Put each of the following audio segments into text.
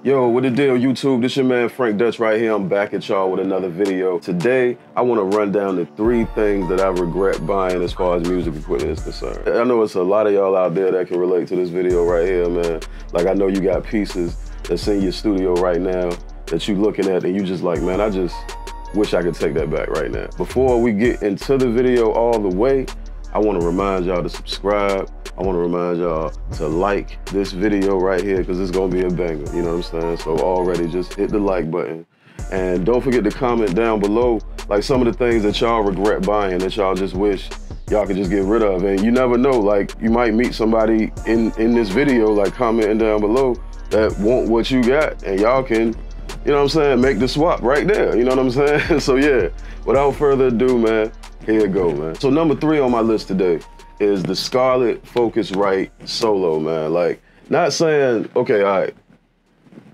Yo, what the deal, YouTube? This your man Frank Dutch right here. I'm back at y'all with another video. Today, I want to run down the 3 things that I regret buying as far as music equipment is concerned. I know it's a lot of y'all out there that can relate to this video right here, man. Like, I know you got pieces that's in your studio right now that you looking at and you just like, man, I just wish I could take that back right now. Before we get into the video all the way, I want to remind y'all to subscribe. I want to remind y'all to like this video right here because it's going to be a banger, you know what I'm saying? So already just hit the like button. And don't forget to comment down below, like some of the things that y'all regret buying that y'all just wish y'all could just get rid of. And you never know, like you might meet somebody in this video, like commenting down below that want what you got and y'all can, you know what I'm saying, make the swap right there, you know what I'm saying? So yeah, without further ado, man, here you go, man. So number 3 on my list today is the Scarlett Focusrite Solo, man. Like, not saying, okay, all right,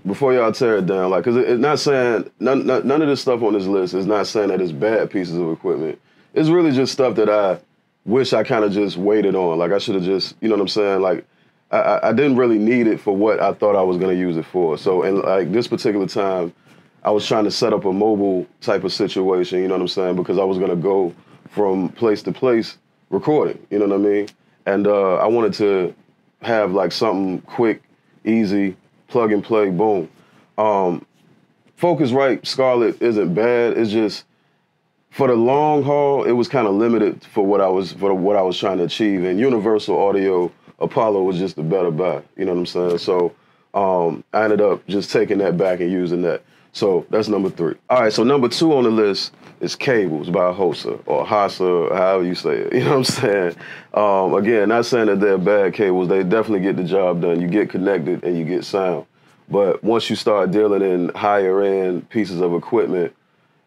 before y'all tear it down, like, cause it's not saying, none of this stuff on this list is not saying that it's bad pieces of equipment. It's really just stuff that I wish I kind of just waited on. Like, I should have just, you know what I'm saying? Like, I didn't really need it for what I thought I was gonna use it for. So, and like this particular time, I was trying to set up a mobile type of situation, you know what I'm saying? Because I was gonna go from place to place recording, you know what I mean? And I wanted to have like something quick, easy, plug and play, boom. Focusrite Scarlett isn't bad. It's just for the long haul, it was kind of limited for what I was trying to achieve. And Universal Audio Apollo was just the better buy, you know what I'm saying? So I ended up just taking that back and using that. So that's number 3. All right, so number 2 on the list is cables by Hosa or Hosa, however you say it. You know what I'm saying? Again, not saying that they're bad cables. They definitely get the job done. You get connected and you get sound. But once you start dealing in higher end pieces of equipment,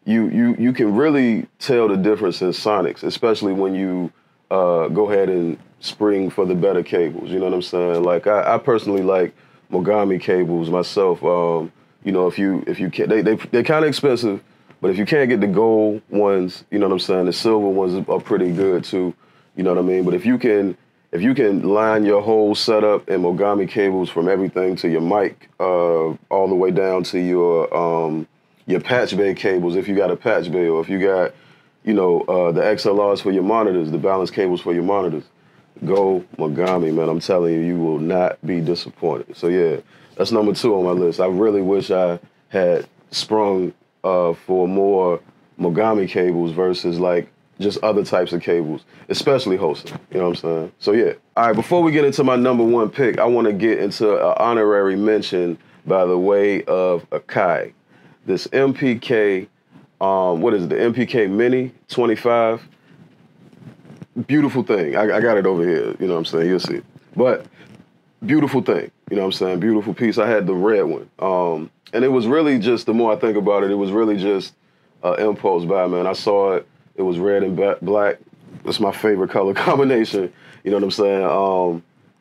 you can really tell the difference in sonics, especially when you go ahead and spring for the better cables. You know what I'm saying? Like I personally like Mogami cables myself. You know, if you can't, they're kind of expensive, but if you can't get the gold ones, you know what I'm saying, the silver ones are pretty good too, you know what I mean? But if you can line your whole setup in Mogami cables from everything to your mic, all the way down to your patch bay cables, if you got a patch bay, or if you got, you know, the XLRs for your monitors, the balance cables for your monitors, go Mogami, man. I'm telling you, you will not be disappointed. So yeah, that's number 2 on my list. I really wish I had sprung for more Mogami cables versus like just other types of cables, especially Hosa, you know what I'm saying? So yeah. All right, before we get into my number 1 pick, I want to get into an honorary mention by the way of Akai. This MPK, what is it, the MPK Mini 25? Beautiful thing. I got it over here, you know what I'm saying? You'll see. But beautiful thing, you know what I'm saying? Beautiful piece. I had the red one. And it was really just, the more I think about it, it was really just impulse buy, man. I saw it. It was red and black. It's my favorite color combination. You know what I'm saying?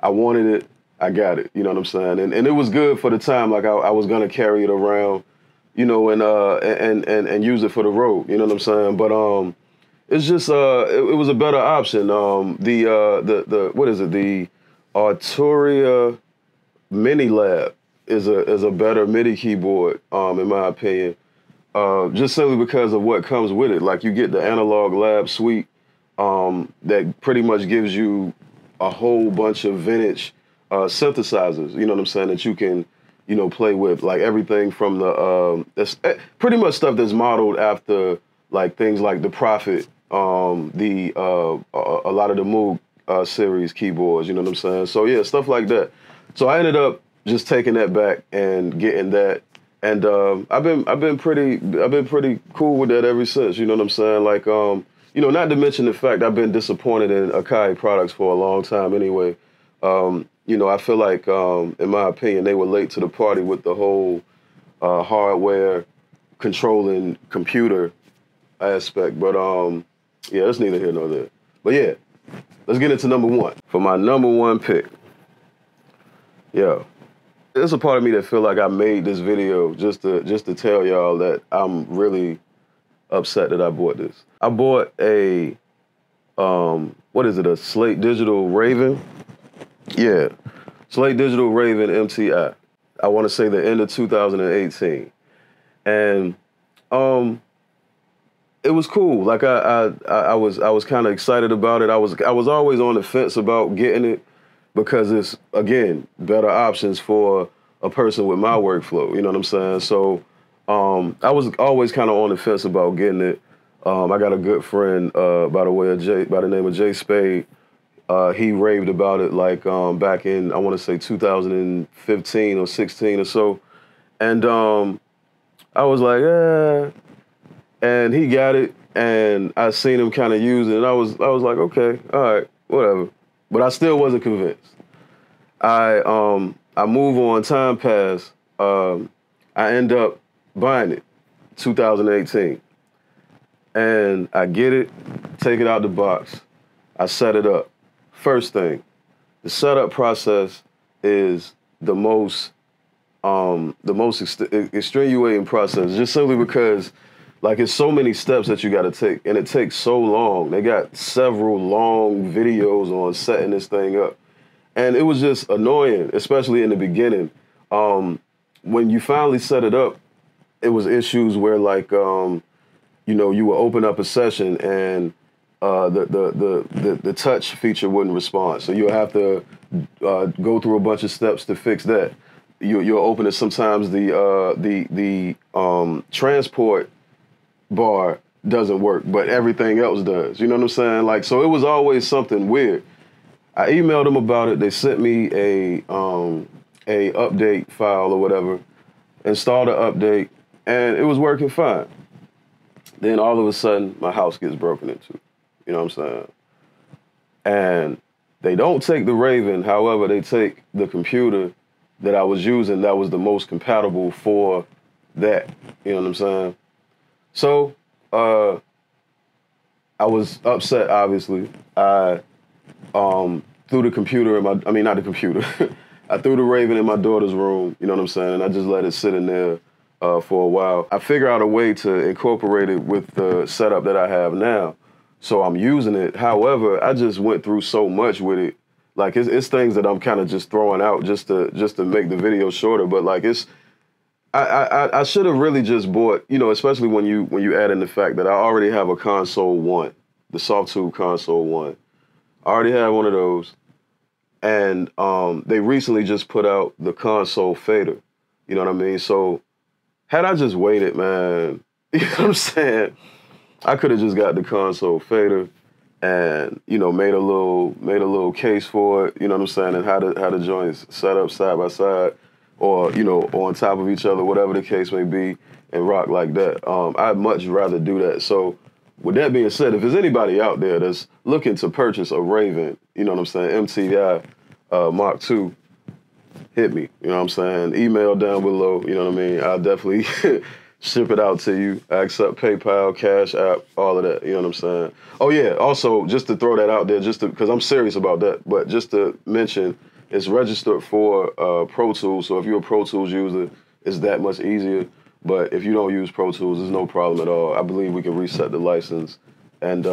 I wanted it. I got it. You know what I'm saying? And it was good for the time. Like I was gonna carry it around, you know, and use it for the road. You know what I'm saying? But it's just it was a better option. The what is it? The Arturia Mini Lab is a better MIDI keyboard, in my opinion. Just simply because of what comes with it. Like you get the Analog Lab suite that pretty much gives you a whole bunch of vintage synthesizers, you know what I'm saying, that you can, you know, play with. Like everything from the, pretty much stuff that's modeled after like things like the Prophet, a lot of the Moog series keyboards, you know what I'm saying? So yeah, stuff like that. So I ended up just taking that back and getting that. And I've been pretty cool with that ever since. You know what I'm saying? Like you know, not to mention the fact I've been disappointed in Akai products for a long time anyway. You know, I feel like in my opinion they were late to the party with the whole hardware controlling computer aspect. But yeah, that's neither here nor there. But yeah, let's get into number 1. For my number 1 pick, yeah. There's a part of me that feel like I made this video just to tell y'all that I'm really upset that I bought this. I bought a, what is it, a Slate Digital Raven? Yeah, Slate Digital Raven MTI. I want to say the end of 2018. And it was cool. Like I was kind of excited about it. I was always on the fence about getting it because it's, again, better options for a person with my workflow. You know what I'm saying? So I was always kind of on the fence about getting it. I got a good friend by the name of Jay Spade. He raved about it like back in, I want to say 2015 or 16 or so. And I was like, and he got it, and I seen him kind of use it, and I was like, okay, all right, whatever. But I still wasn't convinced. I move on, time pass. I end up buying it, 2018. And I get it, take it out the box. I set it up. First thing, the setup process is the most extenuating process, just simply because, like, it's so many steps that you got to take, and it takes so long. They got several long videos on setting this thing up, and it was just annoying, especially in the beginning. When you finally set it up, it was issues where, like, you would open up a session and the touch feature wouldn't respond, so you'll have to go through a bunch of steps to fix that. You'll open it. Sometimes the transport bar doesn't work, but everything else does. You know what I'm saying? Like, so it was always something weird. I emailed them about it. They sent me a update file or whatever, installed the update, and it was working fine. Then all of a sudden, my house gets broken into. You know what I'm saying? And they don't take the Raven. However, they take the computer that I was using that was the most compatible for that. You know what I'm saying? So I was upset, obviously. I threw the computer not the computer. I threw the Raven in my daughter's room, you know what I'm saying? And I just let it sit in there for a while. I figured out a way to incorporate it with the setup that I have now. So I'm using it. However, I just went through so much with it. Like, it's things that I'm kind of just throwing out just to make the video shorter. But like, I should have really just bought, especially when you add in the fact that I already have a console WONT, the Softube console WONT. I already have one of those. And they recently just put out the console fader. You know what I mean? So had I just waited, man, you know what I'm saying? I could have just got the console fader and, made a little case for it, you know what I'm saying, and how the joints set up side by side or, on top of each other, whatever the case may be, and rock like that. I'd much rather do that. So with that being said, if there's anybody out there that's looking to purchase a Raven, you know what I'm saying, MTI Mark II, hit me, you know what I'm saying? Email down below, you know what I mean? I'll definitely ship it out to you. I accept PayPal, Cash App, all of that, you know what I'm saying? Oh yeah, also, just to throw that out there, because I'm serious about that, but just to mention, it's registered for Pro Tools, so if you're a Pro Tools user, it's that much easier. But if you don't use Pro Tools, there's no problem at all. I believe we can reset the license and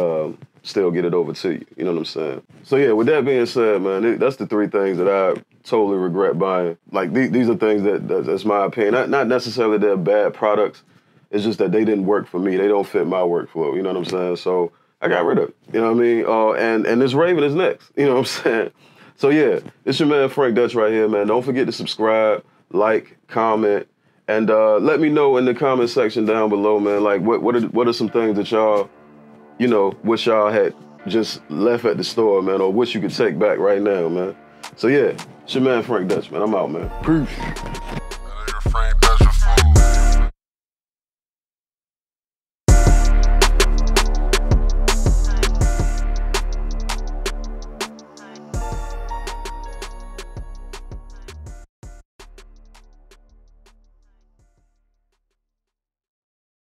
still get it over to you, you know what I'm saying? So yeah, with that being said, man, that's the three things that I totally regret buying. Like, these are things that's my opinion. Not necessarily they're bad products, it's just that they didn't work for me. They don't fit my workflow, you know what I'm saying? So I got rid of it, you know what I mean? And this Raven is next, you know what I'm saying? So yeah, it's your man Frank Dutch right here, man. Don't forget to subscribe, like, comment, and let me know in the comment section down below, man, like what are some things that y'all, wish y'all had just left at the store, man, or wish you could take back right now, man. So yeah, it's your man Frank Dutch, man. I'm out, man. Peace.